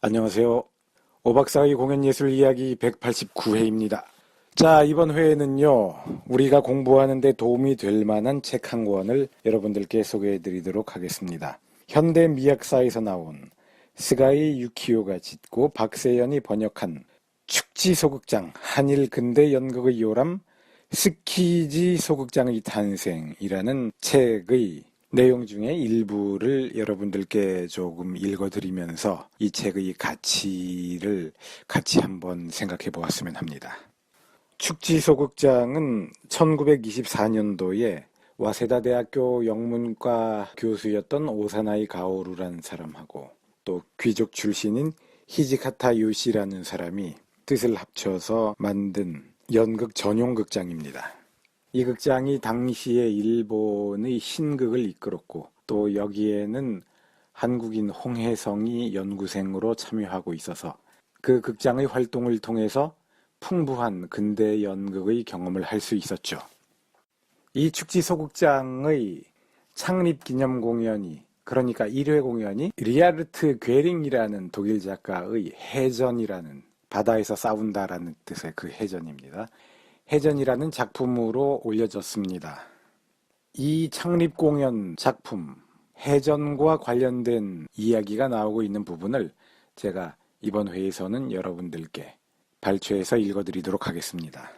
안녕하세요. 오박사의 공연예술 이야기 189회입니다. 자, 이번 회에는요, 우리가 공부하는 데 도움이 될 만한 책 한 권을 여러분들께 소개해 드리도록 하겠습니다. 현대미학사에서 나온 스가이 유키오가 짓고 박세연이 번역한 축지소극장 한일 근대 연극의 요람 스키지 소극장의 탄생이라는 책의 내용 중에 일부를 여러분들께 조금 읽어드리면서 이 책의 가치를 같이 한번 생각해 보았으면 합니다. 축지소극장은 1924년도에 와세다 대학교 영문과 교수였던 오사나이 가오루라는 사람하고 또 귀족 출신인 히지카타 요시라는 사람이 뜻을 합쳐서 만든 연극 전용 극장입니다. 이 극장이 당시에 일본의 신극을 이끌었고 또 여기에는 한국인 홍혜성이 연구생으로 참여하고 있어서 그 극장의 활동을 통해서 풍부한 근대 연극의 경험을 할 수 있었죠. 이 축지소극장의 창립기념 공연이 그러니까 1회 공연이 리하르트 괴링이라는 독일 작가의 해전이라는 바다에서 싸운다라는 뜻의 그 해전입니다. 해전이라는 작품으로 올려졌습니다. 이 창립공연 작품, 해전과 관련된 이야기가 나오고 있는 부분을 제가 이번 회에서는 여러분들께 발췌해서 읽어드리도록 하겠습니다.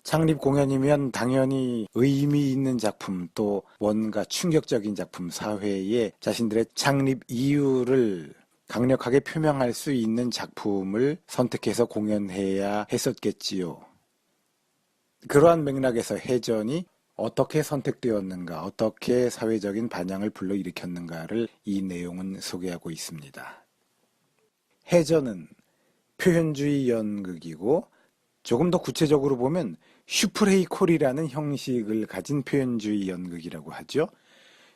창립공연이면 당연히 의미 있는 작품, 또 뭔가 충격적인 작품, 사회에 자신들의 창립 이유를 강력하게 표명할 수 있는 작품을 선택해서 공연해야 했었겠지요. 그러한 맥락에서 해전이 어떻게 선택되었는가, 어떻게 사회적인 반향을 불러일으켰는가를 이 내용은 소개하고 있습니다. 해전은 표현주의 연극이고 조금 더 구체적으로 보면 슈프레이콜이라는 형식을 가진 표현주의 연극이라고 하죠.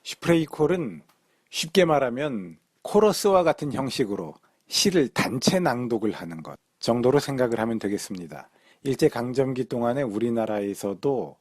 슈프레이콜은 쉽게 말하면 코러스와 같은 형식으로 시를 단체 낭독을 하는 것 정도로 생각을 하면 되겠습니다. 일제강점기 동안에 우리나라에서도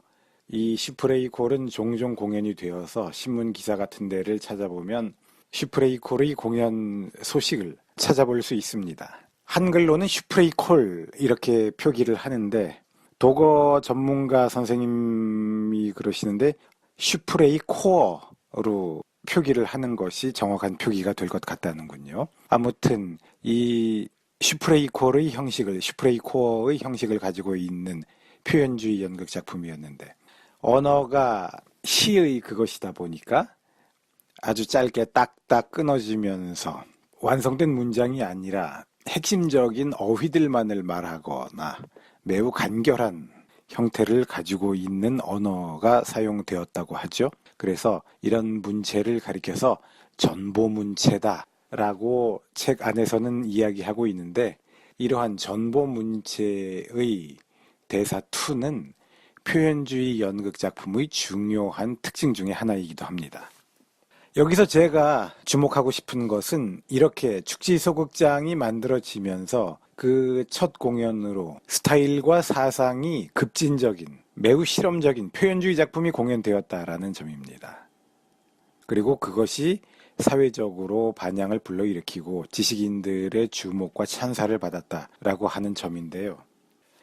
이 슈프레이콜은 종종 공연이 되어서 신문기사 같은 데를 찾아보면 슈프레이콜의 공연 소식을 찾아볼 수 있습니다. 한글로는 슈프레이콜 이렇게 표기를 하는데 독어 전문가 선생님이 그러시는데 슈프레이코어로 표기를 하는 것이 정확한 표기가 될 것 같다는군요. 아무튼 이 슈프레이코어의 형식을 가지고 있는 표현주의 연극 작품이었는데 언어가 시의 그것이다 보니까 아주 짧게 딱딱 끊어지면서 완성된 문장이 아니라 핵심적인 어휘들만을 말하거나 매우 간결한 형태를 가지고 있는 언어가 사용되었다고 하죠. 그래서 이런 문체를 가리켜서 전보문체다 라고 책 안에서는 이야기하고 있는데 이러한 전보문체의 대사투는 표현주의 연극 작품의 중요한 특징 중에 하나이기도 합니다. 여기서 제가 주목하고 싶은 것은 이렇게 축지소극장이 만들어지면서 그 첫 공연으로 스타일과 사상이 급진적인 매우 실험적인 표현주의 작품이 공연되었다라는 점입니다. 그리고 그것이 사회적으로 반향을 불러일으키고 지식인들의 주목과 찬사를 받았다라고 하는 점인데요.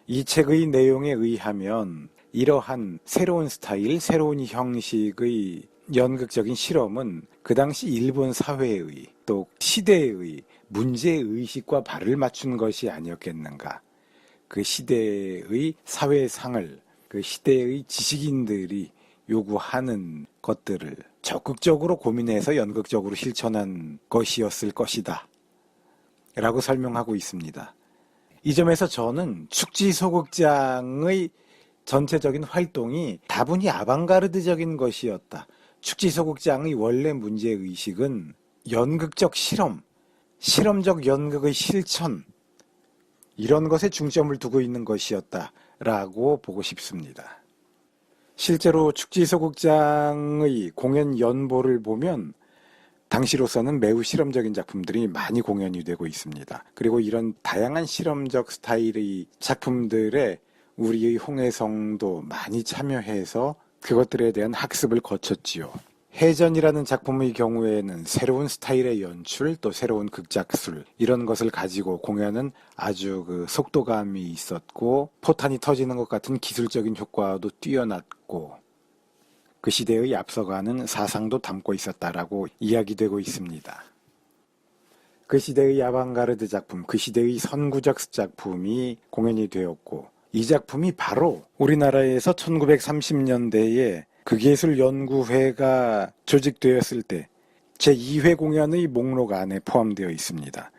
이 책의 내용에 의하면 이러한 새로운 스타일, 새로운 형식의 연극적인 실험은 그 당시 일본 사회의 또 시대의 문제의식과 발을 맞춘 것이 아니었겠는가. 그 시대의 사회상을 그 시대의 지식인들이 요구하는 것들을 적극적으로 고민해서 연극적으로 실천한 것이었을 것이다 라고 설명하고 있습니다. 이 점에서 저는 축지소극장의 전체적인 활동이 다분히 아방가르드적인 것이었다. 축지소극장의 원래 문제의식은 연극적 실험적 연극의 실천 이런 것에 중점을 두고 있는 것이었다라고 보고 싶습니다. 실제로 축지소극장의 공연 연보를 보면 당시로서는 매우 실험적인 작품들이 많이 공연이 되고 있습니다. 그리고 이런 다양한 실험적 스타일의 작품들에 우리의 홍해성도 많이 참여해서 그것들에 대한 학습을 거쳤지요. 해전이라는 작품의 경우에는 새로운 스타일의 연출, 또 새로운 극작술 이런 것을 가지고 공연은 아주 속도감이 있었고 포탄이 터지는 것 같은 기술적인 효과도 뛰어났고 그 시대의 앞서가는 사상도 담고 있었다라고 이야기되고 있습니다. 그 시대의 아방가르드 작품, 그 시대의 선구적 작품이 공연이 되었고 이 작품이 바로 우리나라에서 1930년대에 극예술연구회가 조직되었을 때 제2회 공연의 목록 안에 포함되어 있습니다.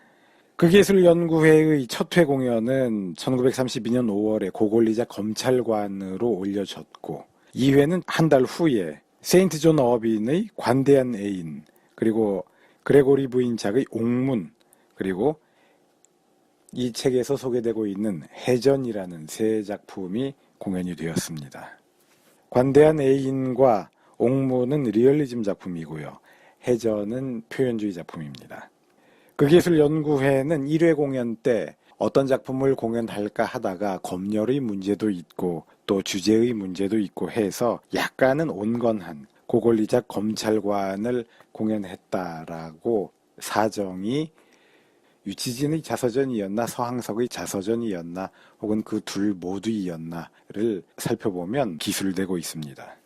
극예술연구회의 첫 회 공연은 1932년 5월에 고골리자 검찰관으로 올려졌고 2회는 한 달 후에 세인트 존 어빈의 관대한 애인, 그리고 그레고리 부인작의 옥문, 그리고 이 책에서 소개되고 있는 해전이라는 세 작품이 공연이 되었습니다. 관대한 애인과 옥문은 리얼리즘 작품이고요. 해전은 표현주의 작품입니다. 극예술연구회는 1회 공연 때 어떤 작품을 공연할까 하다가 검열의 문제도 있고 또 주제의 문제도 있고 해서 약간은 온건한 고골리작 검찰관을 공연했다라고 사정이 유치진의 자서전이었나 서항석의 자서전이었나 혹은 그 둘 모두이었나를 살펴보면 기술되고 있습니다.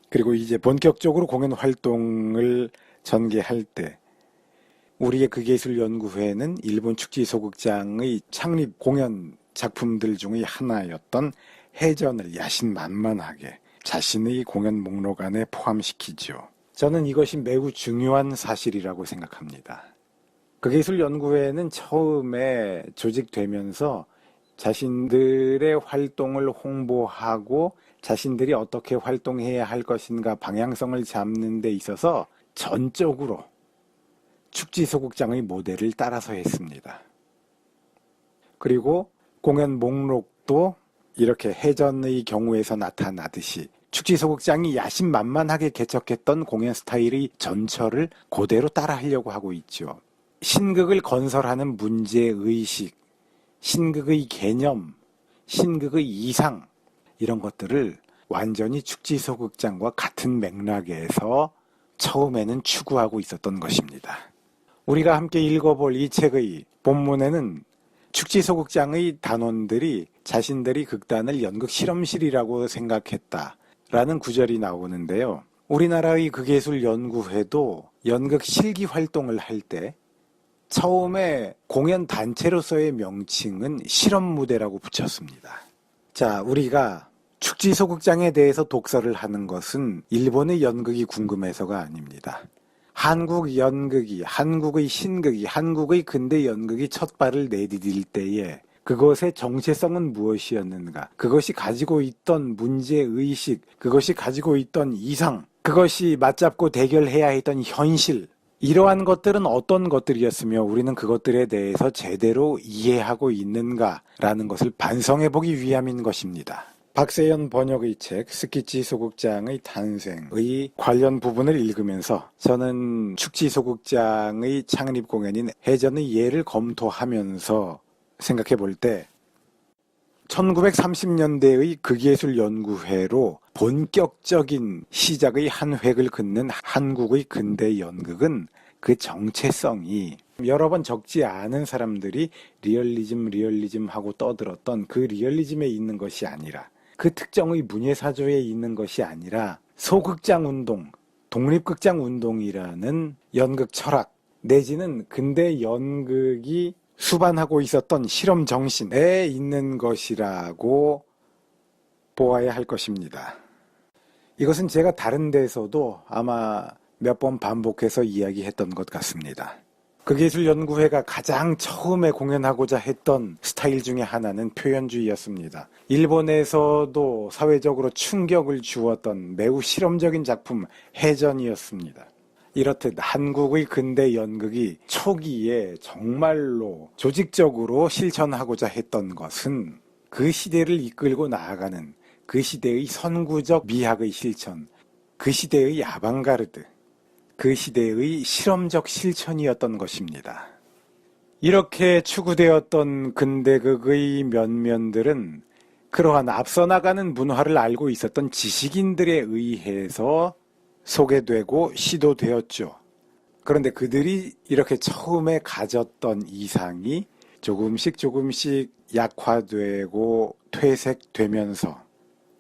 그리고 이제 본격적으로 공연 활동을 전개할 때 우리의 극예술연구회는 일본 축지소극장의 창립 공연 작품들 중의 하나였던 해전을 야심만만하게 자신의 공연 목록 안에 포함시키죠. 저는 이것이 매우 중요한 사실이라고 생각합니다. 극예술연구회는 처음에 조직되면서 자신들의 활동을 홍보하고 자신들이 어떻게 활동해야 할 것인가 방향성을 잡는 데 있어서 전적으로 축지소극장의 모델을 따라서 했습니다. 그리고 공연 목록도 이렇게 해전의 경우에서 나타나듯이 축지소극장이 야심만만하게 개척했던 공연 스타일의 전철을 그대로 따라하려고 하고 있죠. 신극을 건설하는 문제의식, 신극의 개념, 신극의 이상 이런 것들을 완전히 축지소극장과 같은 맥락에서 처음에는 추구하고 있었던 것입니다. 우리가 함께 읽어볼 이 책의 본문에는 축지소극장의 단원들이 자신들이 극단을 연극 실험실이라고 생각했다라는 구절이 나오는데요. 우리나라의 극예술연구회도 연극 실기 활동을 할 때 처음에 공연 단체로서의 명칭은 실험무대라고 붙였습니다. 자, 우리가 축지소극장에 대해서 독서를 하는 것은 일본의 연극이 궁금해서가 아닙니다. 한국 연극이, 한국의 신극이, 한국의 근대 연극이 첫 발을 내디딜 때에 그것의 정체성은 무엇이었는가? 그것이 가지고 있던 문제의식, 그것이 가지고 있던 이상, 그것이 맞잡고 대결해야 했던 현실, 이러한 것들은 어떤 것들이었으며 우리는 그것들에 대해서 제대로 이해하고 있는가라는 것을 반성해보기 위함인 것입니다. 박세연 번역의 책 스키치 소극장의 탄생의 관련 부분을 읽으면서 저는 축지소극장의 창립 공연인 해전의 예를 검토하면서 생각해 볼 때 1930년대의 극예술연구회로 본격적인 시작의 한 획을 긋는 한국의 근대 연극은 그 정체성이 여러 번 적지 않은 사람들이 리얼리즘 하고 떠들었던 그 리얼리즘에 있는 것이 아니라 그 특정의 문예사조에 있는 것이 아니라 소극장 운동, 독립극장 운동이라는 연극 철학 내지는 근대 연극이 수반하고 있었던 실험 정신에 있는 것이라고 보아야 할 것입니다. 이것은 제가 다른 데서도 아마 몇 번 반복해서 이야기했던 것 같습니다. 극예술연구회가 가장 처음에 공연하고자 했던 스타일 중에 하나는 표현주의였습니다. 일본에서도 사회적으로 충격을 주었던 매우 실험적인 작품 해전이었습니다. 이렇듯 한국의 근대 연극이 초기에 정말로 조직적으로 실천하고자 했던 것은 그 시대를 이끌고 나아가는 그 시대의 선구적 미학의 실천, 그 시대의 아방가르드, 그 시대의 실험적 실천이었던 것입니다. 이렇게 추구되었던 근대극의 면면들은 그러한 앞서 나가는 문화를 알고 있었던 지식인들에 의해서 소개되고 시도되었죠. 그런데 그들이 이렇게 처음에 가졌던 이상이 조금씩 약화되고 퇴색되면서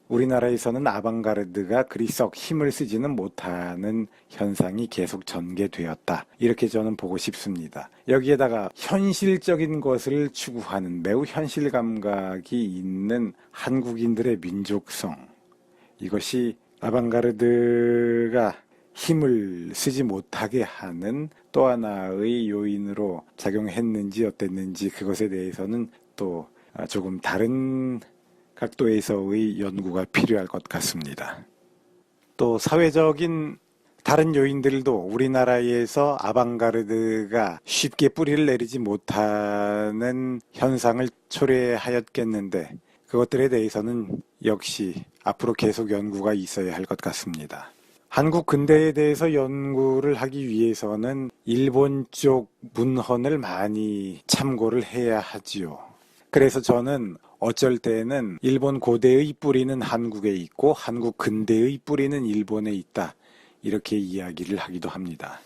우리나라에서는 아방가르드가 그리 썩 힘을 쓰지는 못하는 현상이 계속 전개되었다. 이렇게 저는 보고 싶습니다. 여기에다가 현실적인 것을 추구하는 매우 현실 감각이 있는 한국인들의 민족성. 이것이 아방가르드가 힘을 쓰지 못하게 하는 또 하나의 요인으로 작용했는지 어땠는지 그것에 대해서는 또 조금 다른 각도에서의 연구가 필요할 것 같습니다. 또 사회적인 다른 요인들도 우리나라에서 아방가르드가 쉽게 뿌리를 내리지 못하는 현상을 초래하였겠는데 그것들에 대해서는 역시 앞으로 계속 연구가 있어야 할 것 같습니다. 한국 근대에 대해서 연구를 하기 위해서는 일본 쪽 문헌을 많이 참고를 해야 하지요. 그래서 저는 어쩔 때는 일본 고대의 뿌리는 한국에 있고 한국 근대의 뿌리는 일본에 있다. 이렇게 이야기를 하기도 합니다.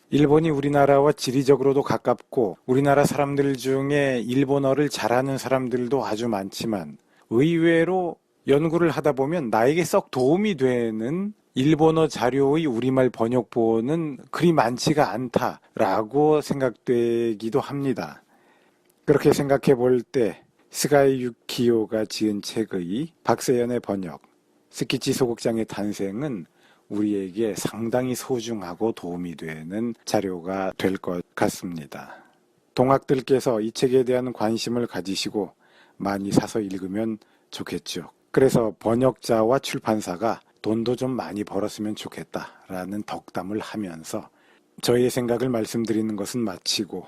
일본이 우리나라와 지리적으로도 가깝고 우리나라 사람들 중에 일본어를 잘하는 사람들도 아주 많지만 의외로 연구를 하다 보면 나에게 썩 도움이 되는 일본어 자료의 우리말 번역본은 그리 많지가 않다라고 생각되기도 합니다. 그렇게 생각해 볼 때 스가이 유키오가 지은 책의 박세연의 번역, 스키치 소극장의 탄생은 우리에게 상당히 소중하고 도움이 되는 자료가 될 것 같습니다. 동학들께서 이 책에 대한 관심을 가지시고 많이 사서 읽으면 좋겠죠. 그래서 번역자와 출판사가 돈도 좀 많이 벌었으면 좋겠다라는 덕담을 하면서 저의 생각을 말씀드리는 것은 마치고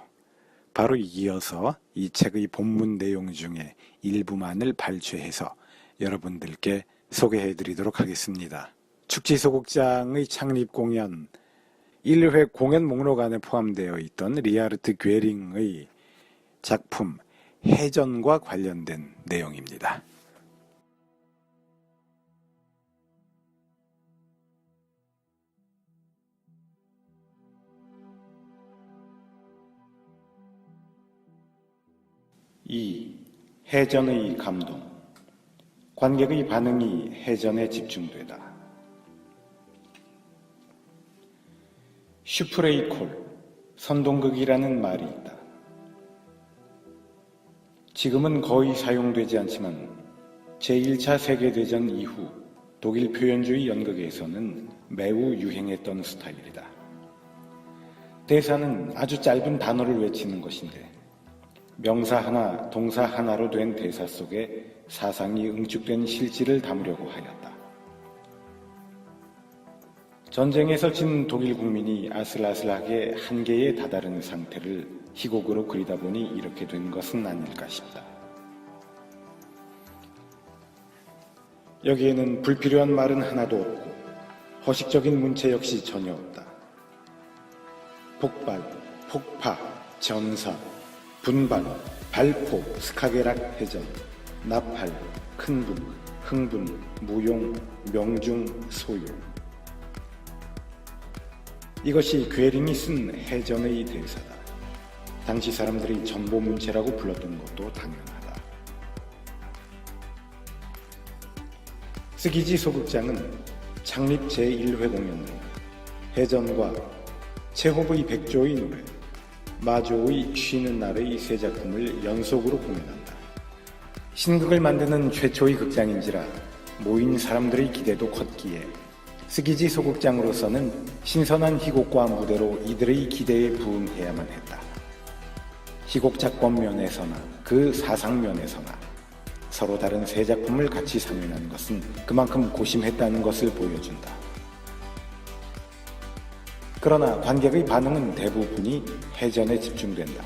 바로 이어서 이 책의 본문 내용 중에 일부만을 발췌해서 여러분들께 소개해 드리도록 하겠습니다. 축지소극장의 창립 공연 1회 공연 목록 안에 포함되어 있던 리하르트 괴링의 작품 해전과 관련된 내용입니다. 이 해전의 감동, 관객의 반응이 해전에 집중되다. 슈프레이콜, 선동극이라는 말이 있다. 지금은 거의 사용되지 않지만 제1차 세계대전 이후 독일 표현주의 연극에서는 매우 유행했던 스타일이다. 대사는 아주 짧은 단어를 외치는 것인데 명사 하나, 동사 하나로 된 대사 속에 사상이 응축된 실질을 담으려고 하였다. 전쟁에서 진 독일 국민이 아슬아슬하게 한계에 다다른 상태를 희곡으로 그리다 보니 이렇게 된 것은 아닐까 싶다. 여기에는 불필요한 말은 하나도 없고 허식적인 문체 역시 전혀 없다. 폭발, 폭파, 전사, 분발, 발포, 스카게락 해전, 나팔, 큰북, 흥분, 무용, 명중, 소요. 이것이 괴링이 쓴 해전의 대사다. 당시 사람들이 전보문체라고 불렀던 것도 당연하다. 스키지 소극장은 창립 제1회 공연으로 해전과 체호브의 백조의 노래, 마조의 쉬는 날의 세 작품을 연속으로 공연한다. 신극을 만드는 최초의 극장인지라 모인 사람들의 기대도 컸기에 스키지 소극장으로서는 신선한 희곡과 무대로 이들의 기대에 부응해야만 했다. 희곡 작법 면에서나 그 사상 면에서나 서로 다른 세 작품을 같이 상연한 것은 그만큼 고심했다는 것을 보여준다. 그러나 관객의 반응은 대부분이 해전에 집중된다.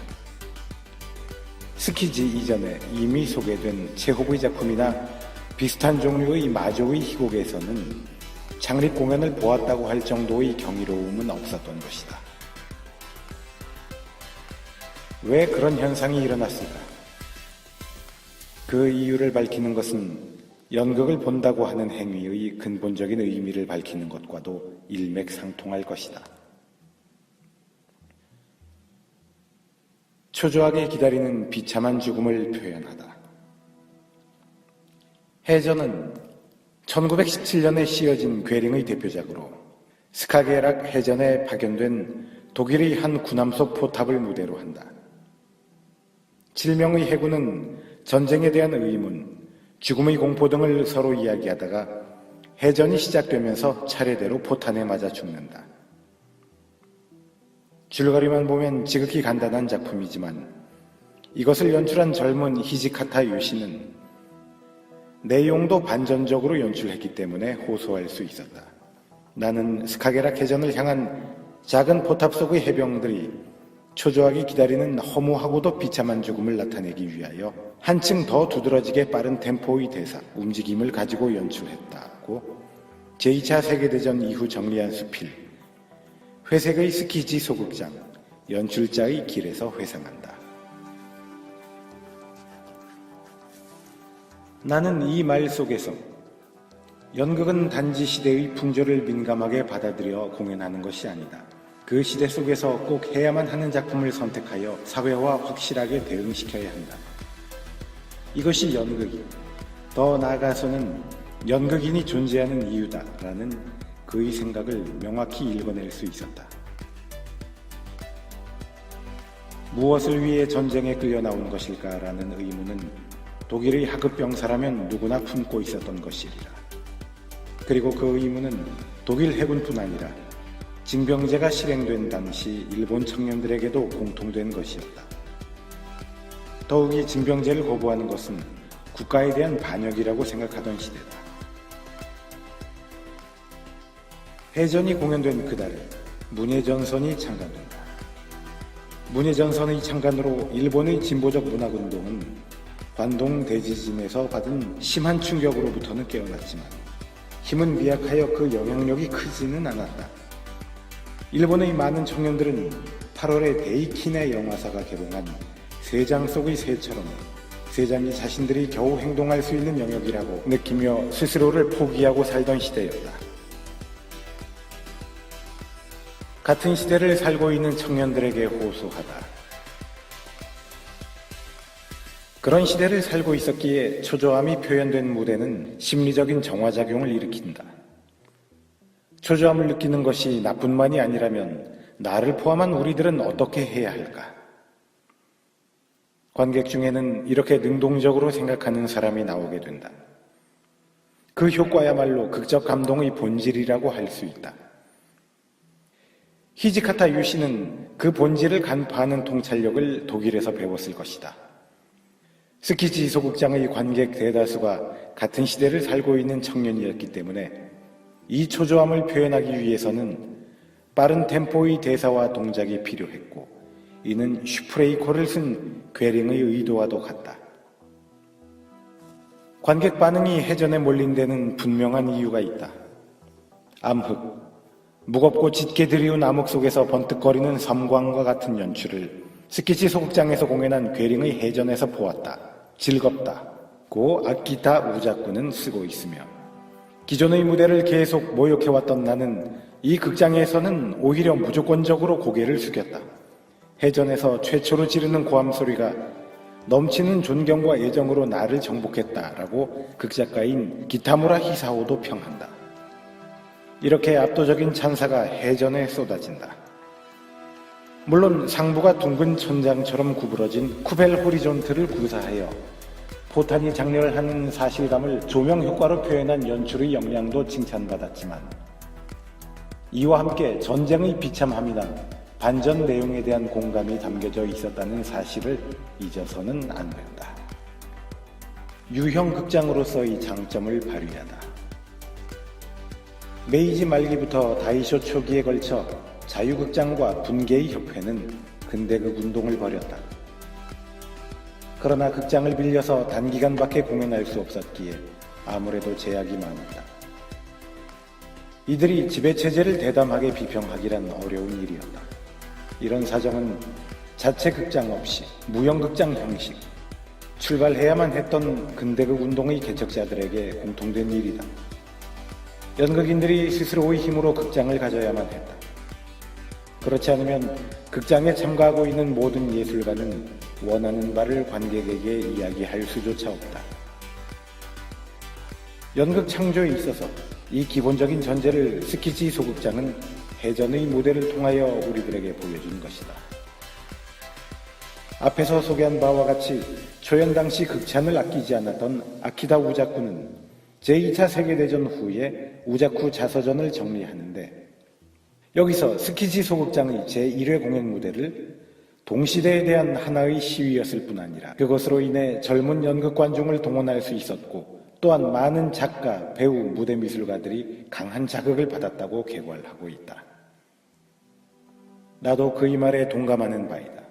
스키지 이전에 이미 소개된 체호브의 작품이나 비슷한 종류의 마조의 희곡에서는 창립 공연을 보았다고 할 정도의 경이로움은 없었던 것이다. 왜 그런 현상이 일어났을까? 그 이유를 밝히는 것은 연극을 본다고 하는 행위의 근본적인 의미를 밝히는 것과도 일맥상통할 것이다. 초조하게 기다리는 비참한 죽음을 표현하다. 해전은 1917년에 씌어진 괴링의 대표작으로 스카게락 해전에 파견된 독일의 한 군함속 포탑을 무대로 한다. 7명의 해군은 전쟁에 대한 의문, 죽음의 공포 등을 서로 이야기하다가 해전이 시작되면서 차례대로 포탄에 맞아 죽는다. 줄거리만 보면 지극히 간단한 작품이지만 이것을 연출한 젊은 히지카타 유시는 내용도 반전적으로 연출했기 때문에 호소할 수 있었다. 나는 스카게락 해전을 향한 작은 포탑 속의 해병들이 초조하게 기다리는 허무하고도 비참한 죽음을 나타내기 위하여 한층 더 두드러지게 빠른 템포의 대사, 움직임을 가지고 연출했다고 제2차 세계대전 이후 정리한 수필, 회색의 스키지 소극장, 연출자의 길에서 회상한다. 나는 이 말 속에서 연극은 단지 시대의 풍조를 민감하게 받아들여 공연하는 것이 아니다. 그 시대 속에서 꼭 해야만 하는 작품을 선택하여 사회와 확실하게 대응시켜야 한다. 이것이 연극이, 더 나아가서는 연극인이 존재하는 이유다라는 그의 생각을 명확히 읽어낼 수 있었다. 무엇을 위해 전쟁에 끌려 나온 것일까라는 의문은 독일의 하급 병사라면 누구나 품고 있었던 것이리라. 그리고 그 의문은 독일 해군뿐 아니라 징병제가 실행된 당시 일본 청년들에게도 공통된 것이었다. 더욱이 징병제를 거부하는 것은 국가에 대한 반역이라고 생각하던 시대다. 해전이 공연된 그달에 문예전선이 창간된다. 문예전선의 창간으로 일본의 진보적 문학운동은 관동 대지진에서 받은 심한 충격으로부터는 깨어났지만 힘은 미약하여 그 영향력이 크지는 않았다. 일본의 많은 청년들은 8월에 데이키네 영화사가 개봉한 세장 속의 새처럼 세장이 자신들이 겨우 행동할 수 있는 영역이라고 느끼며 스스로를 포기하고 살던 시대였다. 같은 시대를 살고 있는 청년들에게 호소하다. 그런 시대를 살고 있었기에 초조함이 표현된 무대는 심리적인 정화작용을 일으킨다. 초조함을 느끼는 것이 나뿐만이 아니라면 나를 포함한 우리들은 어떻게 해야 할까? 관객 중에는 이렇게 능동적으로 생각하는 사람이 나오게 된다. 그 효과야말로 극적 감동의 본질이라고 할 수 있다. 히지카타 유시는 그 본질을 간파하는 통찰력을 독일에서 배웠을 것이다. 스키지 소극장의 관객 대다수가 같은 시대를 살고 있는 청년이었기 때문에 이 초조함을 표현하기 위해서는 빠른 템포의 대사와 동작이 필요했고 이는 슈프레이코를 쓴 괴링의 의도와도 같다. 관객 반응이 해전에 몰린 데는 분명한 이유가 있다. 암흑, 무겁고 짙게 드리운 암흑 속에서 번뜩거리는 섬광과 같은 연출을 스키지 소극장에서 공연한 괴링의 해전에서 보았다. 즐겁다고 아키타 우자쿠는 쓰고 있으며 기존의 무대를 계속 모욕해왔던 나는 이 극장에서는 오히려 무조건적으로 고개를 숙였다. 해전에서 최초로 지르는 고함 소리가 넘치는 존경과 애정으로 나를 정복했다라고 극작가인 기타무라 히사오도 평한다. 이렇게 압도적인 찬사가 해전에 쏟아진다. 물론 상부가 둥근 천장처럼 구부러진 쿠벨 호리존트를 구사하여 포탄이 장렬하는 사실감을 조명 효과로 표현한 연출의 역량도 칭찬받았지만 이와 함께 전쟁의 비참함이나 반전 내용에 대한 공감이 담겨져 있었다는 사실을 잊어서는 안 된다. 유형 극장으로서의 장점을 발휘하다. 메이지 말기부터 다이쇼 초기에 걸쳐 자유극장과 분계의 협회는 근대극 운동을 벌였다. 그러나 극장을 빌려서 단기간밖에 공연할 수 없었기에 아무래도 제약이 많았다. 이들이 지배체제를 대담하게 비평하기란 어려운 일이었다. 이런 사정은 자체 극장 없이 무형극장 형식, 출발해야만 했던 근대극 운동의 개척자들에게 공통된 일이다. 연극인들이 스스로의 힘으로 극장을 가져야만 했다. 그렇지 않으면 극장에 참가하고 있는 모든 예술가는 원하는 바를 관객에게 이야기할 수조차 없다. 연극 창조에 있어서 이 기본적인 전제를 스키지 소극장은 해전의 무대를 통하여 우리들에게 보여준 것이다. 앞에서 소개한 바와 같이 초연 당시 극찬을 아끼지 않았던 아키다 우자쿠는 제2차 세계대전 후에 우자쿠 자서전을 정리하는데, 여기서 스키지 소극장의 제1회 공연 무대를 동시대에 대한 하나의 시위였을 뿐 아니라 그것으로 인해 젊은 연극 관중을 동원할 수 있었고, 또한 많은 작가, 배우, 무대 미술가들이 강한 자극을 받았다고 계괄하고 있다. 나도 그의 말에 동감하는 바이다.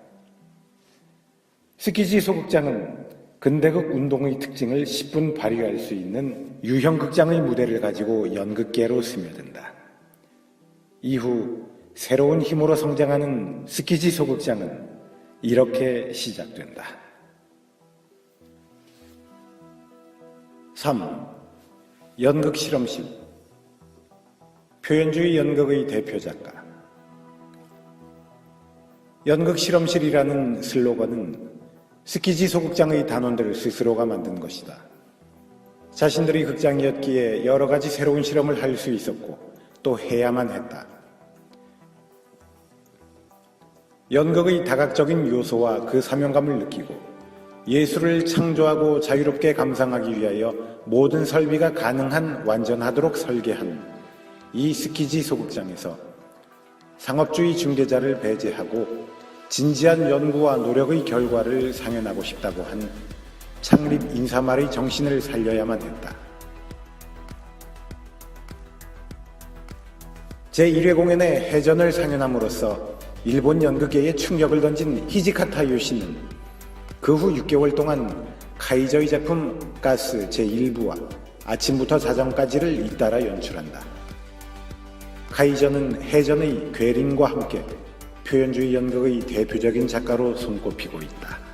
스키지 소극장은 근대극 운동의 특징을 10분 발휘할 수 있는 유형 극장의 무대를 가지고 연극계로 스며든다. 이후 새로운 힘으로 성장하는 스키지 소극장은 이렇게 시작된다. 3. 연극 실험실. 표현주의 연극의 대표 작가. 연극 실험실이라는 슬로건은 스키지 소극장의 단원들 스스로가 만든 것이다. 자신들이 극장이었기에 여러 가지 새로운 실험을 할 수 있었고 또 해야만 했다. 연극의 다각적인 요소와 그 사명감을 느끼고 예술을 창조하고 자유롭게 감상하기 위하여 모든 설비가 가능한 완전하도록 설계한 이 스키지 소극장에서 상업주의 중개자를 배제하고 진지한 연구와 노력의 결과를 상연하고 싶다고 한 창립 인사말의 정신을 살려야만 했다. 제1회 공연에 해전을 상연함으로써 일본 연극계에 충격을 던진 히지카타 요시는 그 후 6개월 동안 카이저의 작품 가스 제1부와 아침부터 자정까지를 잇따라 연출한다. 카이저는 해전의 괴린과 함께 표현주의 연극의 대표적인 작가로 손꼽히고 있다.